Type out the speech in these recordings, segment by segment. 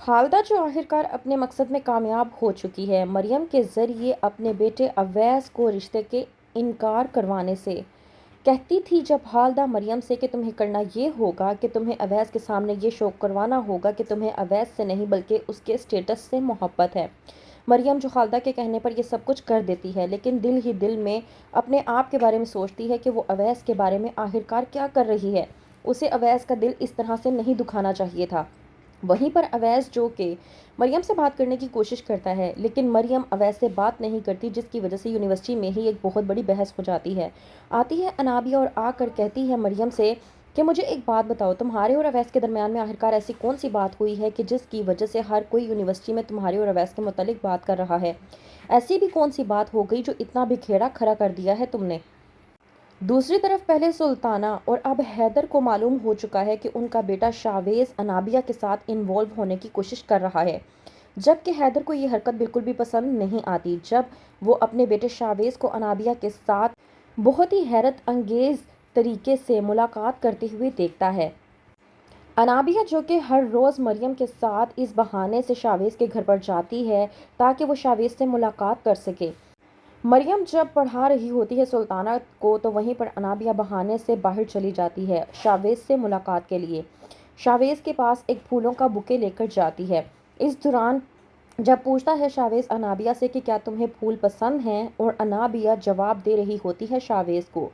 خالدہ جو آخرکار اپنے مقصد میں کامیاب ہو چکی ہے، مریم کے ذریعے اپنے بیٹے اویس کو رشتے کے انکار کروانے سے کہتی تھی جب خالدہ مریم سے کہ تمہیں کرنا یہ ہوگا کہ تمہیں اویس کے سامنے یہ شو کروانا ہوگا کہ تمہیں اویس سے نہیں بلکہ اس کے اسٹیٹس سے محبت ہے۔ مریم جو خالدہ کے کہنے پر یہ سب کچھ کر دیتی ہے، لیکن دل ہی دل میں اپنے آپ کے بارے میں سوچتی ہے کہ وہ اویس کے بارے میں آخرکار کیا کر رہی ہے۔ اسے اویس کا دل اس طرح سے نہیں دکھانا چاہیے تھا۔ وہیں پر اویس جو کہ مریم سے بات کرنے کی کوشش کرتا ہے، لیکن مریم اویس سے بات نہیں کرتی، جس کی وجہ سے یونیورسٹی میں ہی ایک بہت بڑی بحث ہو جاتی ہے۔ آتی ہے انابیہ اور آ کر کہتی ہے مریم سے کہ مجھے ایک بات بتاؤ، تمہارے اور اویس کے درمیان میں آخرکار ایسی کون سی بات ہوئی ہے کہ جس کی وجہ سے ہر کوئی یونیورسٹی میں تمہارے اور اویس کے متعلق بات کر رہا ہے؟ ایسی بھی کون سی بات ہو گئی جو اتنا بکھیڑا کھڑا کر دیا ہے تم نے؟ دوسری طرف پہلے سلطانہ اور اب حیدر کو معلوم ہو چکا ہے کہ ان کا بیٹا شاویز انابیہ کے ساتھ انوالو ہونے کی کوشش کر رہا ہے، جبکہ حیدر کو یہ حرکت بالکل بھی پسند نہیں آتی جب وہ اپنے بیٹے شاویز کو انابیہ کے ساتھ بہت ہی حیرت انگیز طریقے سے ملاقات کرتے ہوئے دیکھتا ہے۔ انابیہ جو کہ ہر روز مریم کے ساتھ اس بہانے سے شاویز کے گھر پر جاتی ہے تاکہ وہ شاویز سے ملاقات کر سکے۔ مریم جب پڑھا رہی ہوتی ہے سلطانہ کو تو وہیں پر انابیہ بہانے سے باہر چلی جاتی ہے شاویز سے ملاقات کے لیے۔ شاویز کے پاس ایک پھولوں کا بوکے لے کر جاتی ہے۔ اس دوران جب پوچھتا ہے شاویز انابیہ سے کہ کیا تمہیں پھول پسند ہیں، اور انابیہ جواب دے رہی ہوتی ہے شاویز کو،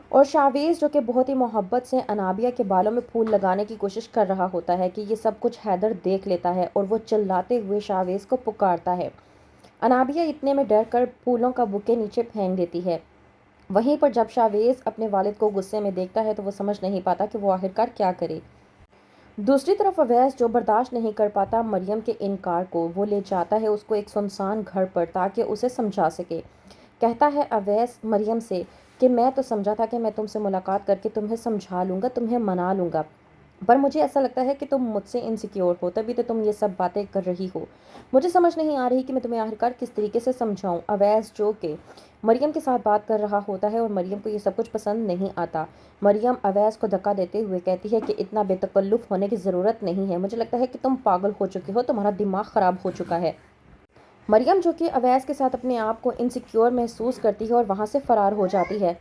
اور شاویز جو کہ بہت ہی محبت سے انابیہ کے بالوں میں پھول لگانے کی کوشش کر رہا ہوتا ہے کہ یہ سب کچھ حیدر دیکھ لیتا ہے اور وہ چلاتے ہوئے شاویز کو پکارتا ہے۔ انابیہ اتنے میں ڈر کر پھولوں کا بوکے نیچے پھینک دیتی ہے۔ وہیں پر جب شاویز اپنے والد کو غصے میں دیکھتا ہے تو وہ سمجھ نہیں پاتا کہ وہ آخرکار کیا کرے۔ دوسری طرف اویس جو برداشت نہیں کر پاتا مریم کے انکار کو، وہ لے جاتا ہے اس کو ایک سنسان گھر پر تاکہ اسے سمجھا سکے۔ کہتا ہے اویس مریم سے کہ میں تو سمجھا تھا کہ میں تم سے ملاقات کر کے تمہیں سمجھا لوں گا، تمہیں منا لوں گا، پر مجھے ایسا لگتا ہے کہ تم مجھ سے انسیکیور ہو، تبھی تو تم یہ سب باتیں کر رہی ہو۔ مجھے سمجھ نہیں آ رہی کہ میں تمہیں آخرکار کس طریقے سے سمجھاؤں۔ اویس جو کہ مریم کے ساتھ بات کر رہا ہوتا ہے اور مریم کو یہ سب کچھ پسند نہیں آتا۔ مریم اویس کو دھکا دیتے ہوئے کہتی ہے کہ اتنا بے تکلف ہونے کی ضرورت نہیں ہے، مجھے لگتا ہے کہ تم پاگل ہو چکے ہو، تمہارا دماغ خراب ہو چکا ہے۔ مریم جو کہ اویس کے ساتھ اپنے آپ کو انسیکیور محسوس کرتی ہے اور وہاں سے فرار ہو جاتی ہے۔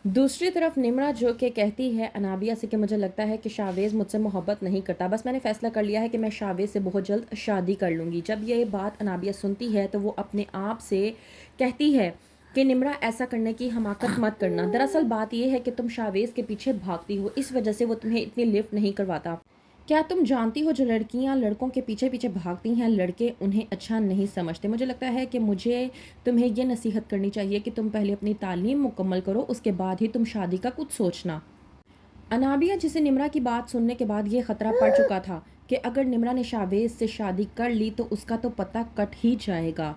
دوسری طرف نمرہ جو کہ کہتی ہے انابیہ سے کہ مجھے لگتا ہے کہ شاویز مجھ سے محبت نہیں کرتا، بس میں نے فیصلہ کر لیا ہے کہ میں شاویز سے بہت جلد شادی کر لوں گی۔ جب یہ بات انابیہ سنتی ہے تو وہ اپنے آپ سے کہتی ہے کہ نمرہ ایسا کرنے کی حماقت مت کرنا، دراصل بات یہ ہے کہ تم شاویز کے پیچھے بھاگتی ہو، اس وجہ سے وہ تمہیں اتنی لفٹ نہیں کرواتا۔ کیا تم جانتی ہو جو لڑکیاں لڑکوں کے پیچھے پیچھے بھاگتی ہیں، لڑکے انہیں اچھا نہیں سمجھتے۔ مجھے لگتا ہے کہ مجھے تمہیں یہ نصیحت کرنی چاہیے کہ تم پہلے اپنی تعلیم مکمل کرو، اس کے بعد ہی تم شادی کا کچھ سوچنا۔ انابیہ جسے نمرہ کی بات سننے کے بعد یہ خطرہ پڑ چکا تھا کہ اگر نمرہ نے شاویز سے شادی کر لی تو اس کا تو پتہ کٹ ہی جائے گا۔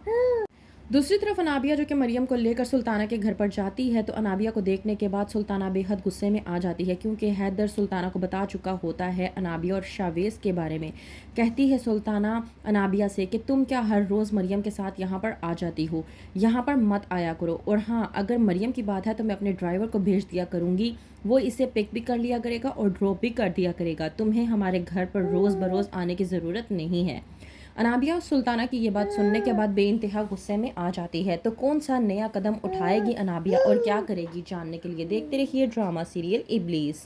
دوسری طرف انابیہ جو کہ مریم کو لے کر سلطانہ کے گھر پر جاتی ہے تو انابیہ کو دیکھنے کے بعد سلطانہ بے حد غصے میں آ جاتی ہے، کیونکہ حیدر سلطانہ کو بتا چکا ہوتا ہے انابیہ اور شاویز کے بارے میں۔ کہتی ہے سلطانہ انابیہ سے کہ تم کیا ہر روز مریم کے ساتھ یہاں پر آ جاتی ہو، یہاں پر مت آیا کرو، اور ہاں اگر مریم کی بات ہے تو میں اپنے ڈرائیور کو بھیج دیا کروں گی، وہ اسے پک بھی کر لیا کرے گا اور ڈراپ بھی کر دیا کرے گا، تمہیں ہمارے گھر پر روز بروز آنے کی ضرورت نہیں ہے۔ انابیہ سلطانہ کی یہ بات سننے کے بعد بے انتہا غصے میں آ جاتی ہے، تو کون سا نیا قدم اٹھائے گی انابیہ اور کیا کرے گی، جاننے کے لیے دیکھتے رہیے ڈرامہ سیریل ابلیس۔